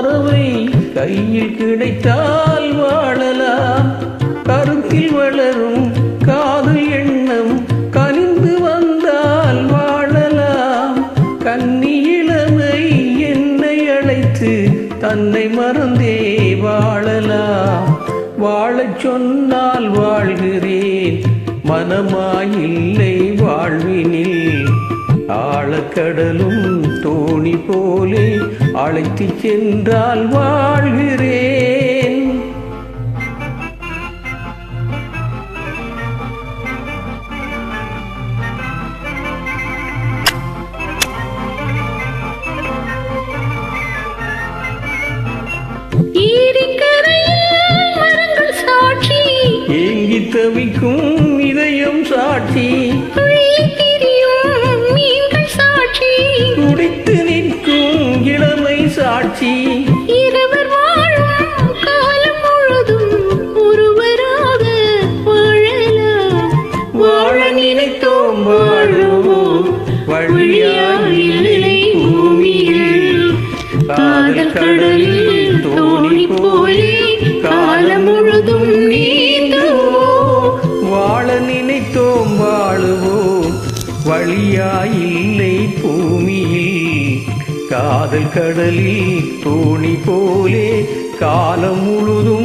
புடவை கையில் கிடைத்தால் வாழலாம். கருத்தில் வளரும் காதல் எண்ணம் கனிந்து வந்தால் வாழலாம். கன்னி இளமை என்னை அழைத்து தன்னை மறந்தே வாழலாம். வாழச் சொன்னால் வாழ்கிறேன், மனமாயில்லை வாழ்வினில். ஆழக்கடலும் தோணி போலே அழைத்து சென்றால் வாழ்கிறேன். ஏங்கி தவிக்கும் இதயம் சாட்சி, துடித்து நிற்கும் இளமை சாட்சி. இருவர் வாழும் காலம் முழுதும் ஒருவராக வாழலாம். வாழ நினைத்தோம் வாழுவோம், வழியாயில்லை பூமியில். காதல் கடலில் தோணி போலே காலம் முழுதும் நீந்துவோம். வாழ நினைத்தோம் வாழுவோம், வழியாயில்லை பூமியில். காதல் கடலில் தோணி போலே காலம் முழுதும்